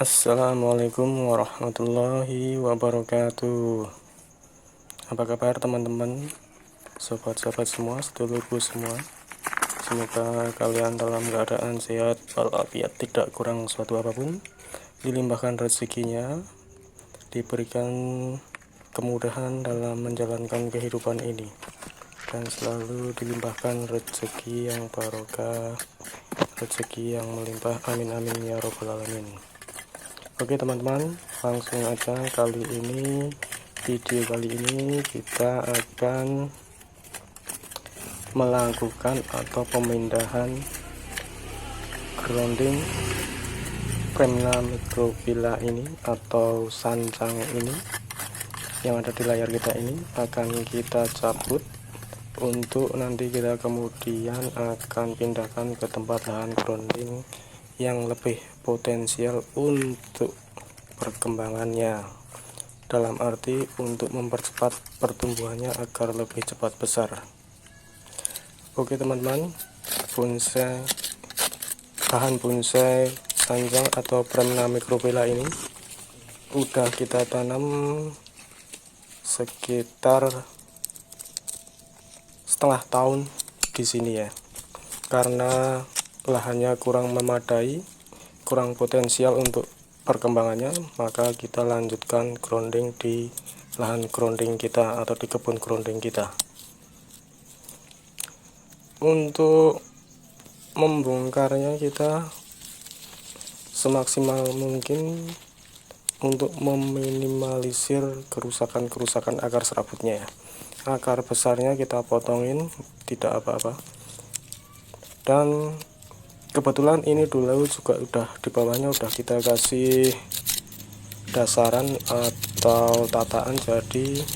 Assalamualaikum warahmatullahi wabarakatuh. Apa kabar teman-teman, sobat-sobat semua, sedulurku semua? Semoga kalian dalam keadaan sehat walafiat, tidak kurang suatu apapun, dilimpahkan rezekinya, diberikan kemudahan dalam menjalankan kehidupan ini, dan selalu dilimpahkan rezeki yang barokah, rezeki yang melimpah, amin amin ya robbal alamin. Oke teman-teman, langsung aja video kali ini kita akan melakukan atau pemindahan grounding Premna Microvilla ini atau sancang ini yang ada di layar kita ini akan kita cabut untuk nanti kita kemudian akan pindahkan ke tempat lahan grounding yang lebih potensial untuk perkembangannya, dalam arti untuk mempercepat pertumbuhannya agar lebih cepat besar. Oke teman-teman, bahan bonsai sancang atau Premna Microvilla ini udah kita tanam sekitar setengah tahun di sini ya, karena lahannya kurang memadai, kurang potensial untuk perkembangannya, maka kita lanjutkan grounding di lahan grounding kita atau di kebun grounding kita. Untuk membongkarnya kita semaksimal mungkin untuk meminimalisir kerusakan akar serabutnya ya. Akar besarnya kita potongin, tidak apa-apa. Dan kebetulan ini dulu juga udah di bawahnya udah kita kasih dasaran atau tataan, jadi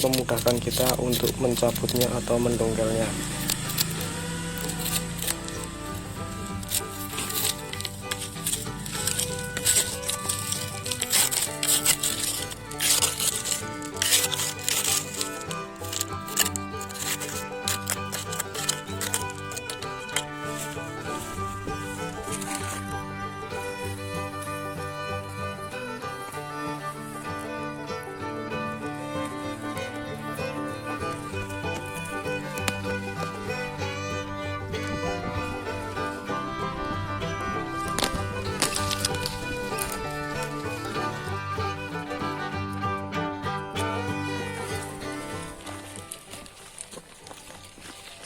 memudahkan kita untuk mencabutnya atau mendongkelnya.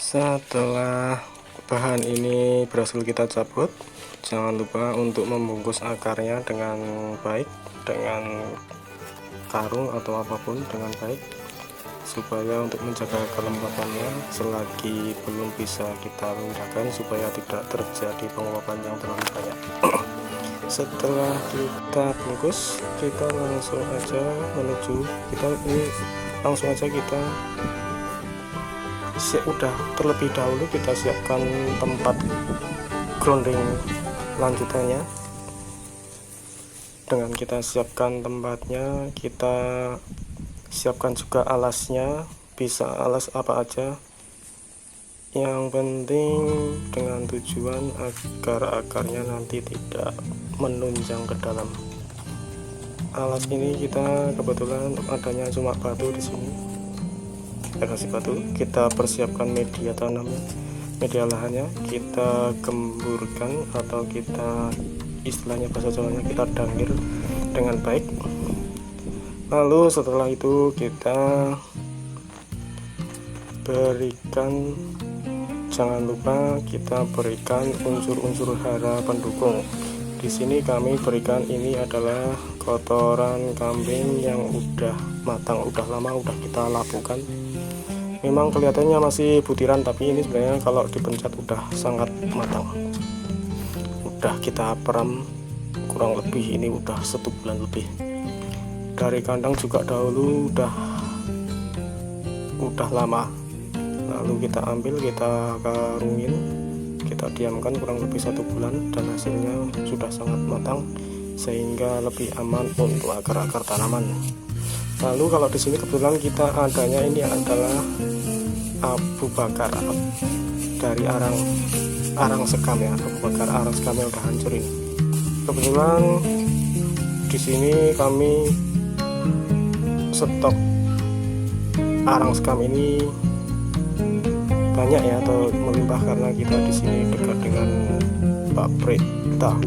Setelah bahan ini berhasil kita cabut, jangan lupa untuk membungkus akarnya dengan baik, dengan karung atau apapun dengan baik, supaya untuk menjaga kelembapannya selagi belum bisa kita pindahkan, supaya tidak terjadi penguapan yang terlalu banyak. Setelah kita bungkus, kita langsung aja kita udah terlebih dahulu kita siapkan tempat grounding lanjutannya. Dengan kita siapkan tempatnya, kita siapkan juga alasnya, bisa alas apa aja, yang penting dengan tujuan agar akarnya nanti tidak menunjang ke dalam. Alas ini kita kebetulan adanya cuma batu di sini, kita kasih batu, kita persiapkan media tanamnya, media lahannya kita gemburkan atau kita istilahnya bahasa Jawanya kita dangir dengan baik. Lalu setelah itu kita berikan, jangan lupa kita berikan unsur-unsur hara pendukung. Di sini kami berikan ini adalah kotoran kambing yang udah matang, udah lama udah kita lapukan. Memang kelihatannya masih butiran, tapi ini sebenarnya kalau dipencet udah sangat matang. Udah kita peram kurang lebih ini udah 1 bulan lebih. Dari kandang juga dahulu udah lama. Lalu kita ambil, kita karungin, kita diamkan kurang lebih 1 bulan dan hasilnya sudah sangat matang sehingga lebih aman untuk akar-akar tanaman. Lalu kalau di sini kebetulan kita adanya ini adalah abu bakar dari arang sekam ya, abu bakar arang sekam yang udah hancur ini. Kebetulan di sini kami stok arang sekam ini banyak ya, atau melimpah karena kita di sini dekat dengan pabrik tahu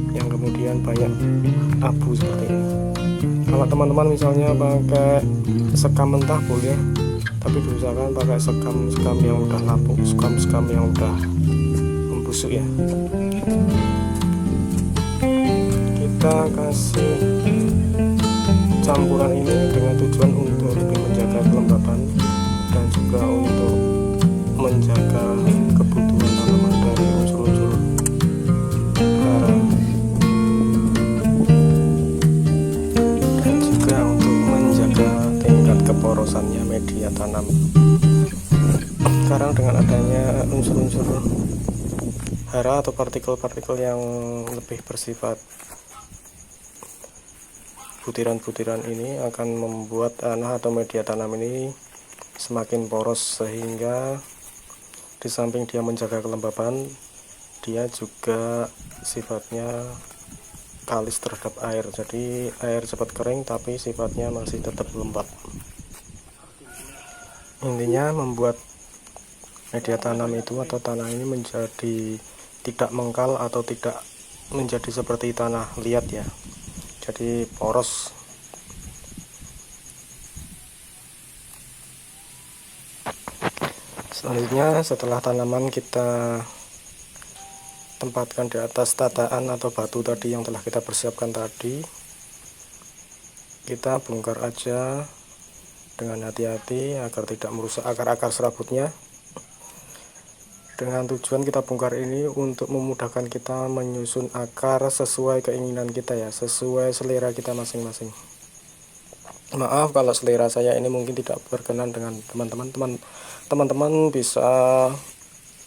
yang kemudian banyak abu seperti ini. Kalau teman-teman misalnya pakai sekam mentah boleh, tapi diusahakan pakai sekam yang udah lapuk, sekam yang udah membusuk ya. Kita kasih campuran ini dengan tujuan untuk lebih menjaga kelembapan dan juga untuk menjaga kebutuhan tanaman dari unsur-unsur hara, dan juga untuk menjaga tingkat keporosannya media tanam. Sekarang dengan adanya unsur-unsur hara atau partikel-partikel yang lebih bersifat butiran-butiran ini akan membuat tanah atau media tanam ini semakin poros, sehingga di samping dia menjaga kelembapan, dia juga sifatnya kalis terhadap air. Jadi air cepat kering tapi sifatnya masih tetap lembab. Intinya membuat media tanam itu atau tanah ini menjadi tidak mengkal atau tidak menjadi seperti tanah liat ya, jadi poros. Selanjutnya setelah tanaman kita tempatkan di atas tataan atau batu tadi yang telah kita persiapkan tadi, kita bongkar aja dengan hati-hati agar tidak merusak akar-akar serabutnya. Dengan tujuan kita bongkar ini untuk memudahkan kita menyusun akar sesuai keinginan kita ya, sesuai selera kita masing-masing. Maaf kalau selera saya ini mungkin tidak berkenan dengan teman-teman. Teman-teman bisa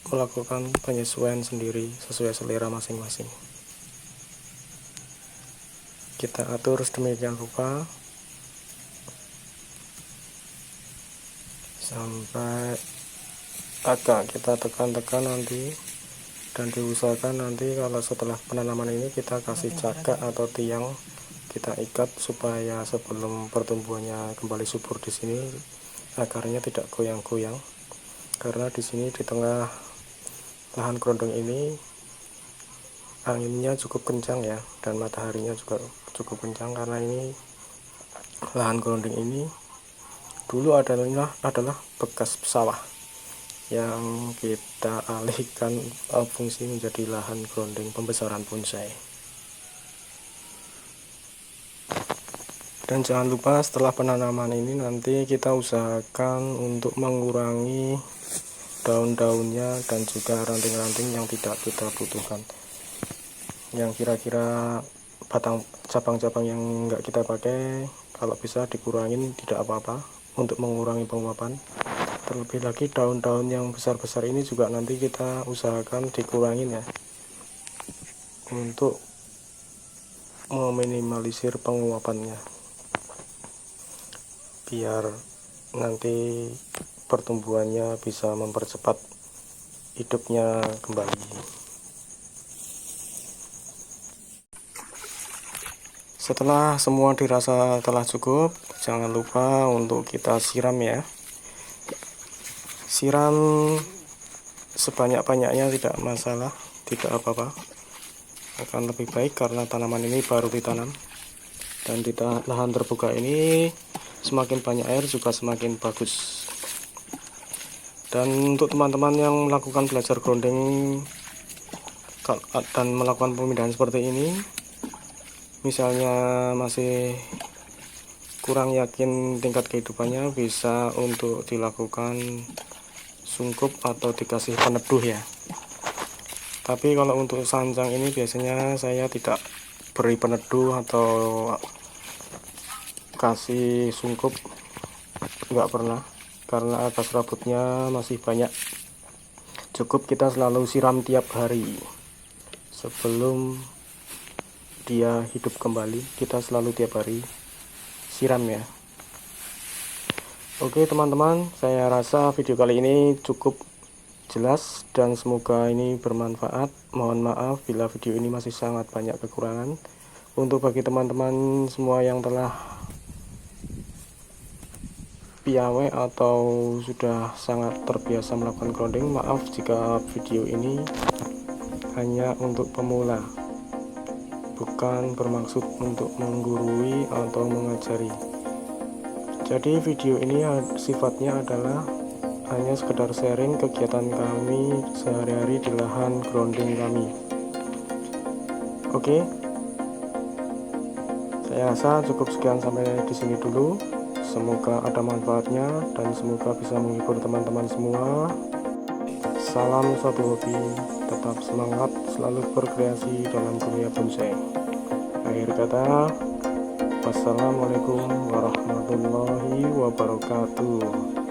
melakukan penyesuaian sendiri sesuai selera masing-masing. Kita atur sedemikian rupa sampai agak kita tekan-tekan nanti, dan diusahakan nanti kalau setelah penanaman ini kita kasih cagak atau tiang, kita ikat supaya sebelum pertumbuhannya kembali subur di sini akarnya tidak goyang-goyang, karena di sini di tengah lahan kerondong ini anginnya cukup kencang ya, dan mataharinya juga cukup kencang, karena ini lahan kerondong ini dulu adalah bekas sawah yang kita alihkan fungsi menjadi lahan grounding pembesaran bonsai. Dan jangan lupa setelah penanaman ini nanti kita usahakan untuk mengurangi daun-daunnya dan juga ranting-ranting yang tidak kita butuhkan, yang kira-kira batang cabang-cabang yang enggak kita pakai, kalau bisa dikurangin tidak apa-apa untuk mengurangi penguapan. Terlebih lagi daun-daun yang besar-besar ini juga nanti kita usahakan dikurangin ya, untuk meminimalisir penguapannya, biar nanti pertumbuhannya bisa mempercepat hidupnya kembali. Setelah semua dirasa telah cukup, jangan lupa untuk kita siram ya. Siram sebanyak-banyaknya tidak masalah, tidak apa-apa, akan lebih baik karena tanaman ini baru ditanam, dan di lahan terbuka ini semakin banyak air juga semakin bagus. Dan untuk teman-teman yang melakukan belajar grounding dan melakukan pemindahan seperti ini, misalnya masih kurang yakin tingkat kehidupannya, bisa untuk dilakukan sungkup atau dikasih peneduh ya. Tapi kalau untuk sanjang ini biasanya saya tidak beri peneduh atau kasih sungkup, nggak pernah, karena akar serabutnya masih banyak Cukup kita selalu siram tiap hari. Sebelum dia hidup kembali, kita selalu tiap hari siram ya. Oke teman-teman, saya rasa video kali ini cukup jelas dan semoga ini bermanfaat. Mohon maaf bila video ini masih sangat banyak kekurangan. Untuk bagi teman-teman semua yang telah piawai atau sudah sangat terbiasa melakukan grounding, maaf jika video ini hanya untuk pemula, bukan bermaksud untuk menggurui atau mengajari. Jadi video ini sifatnya adalah hanya sekedar sharing kegiatan kami sehari-hari di lahan grounding kami. Oke, saya rasa cukup sekian sampai di sini dulu. Semoga ada manfaatnya dan semoga bisa menghibur teman-teman semua. Salam suatu hobi, tetap semangat, selalu berkreasi dalam dunia bonsai. Akhir kata, wassalamualaikum warahmatullahi wabarakatuh.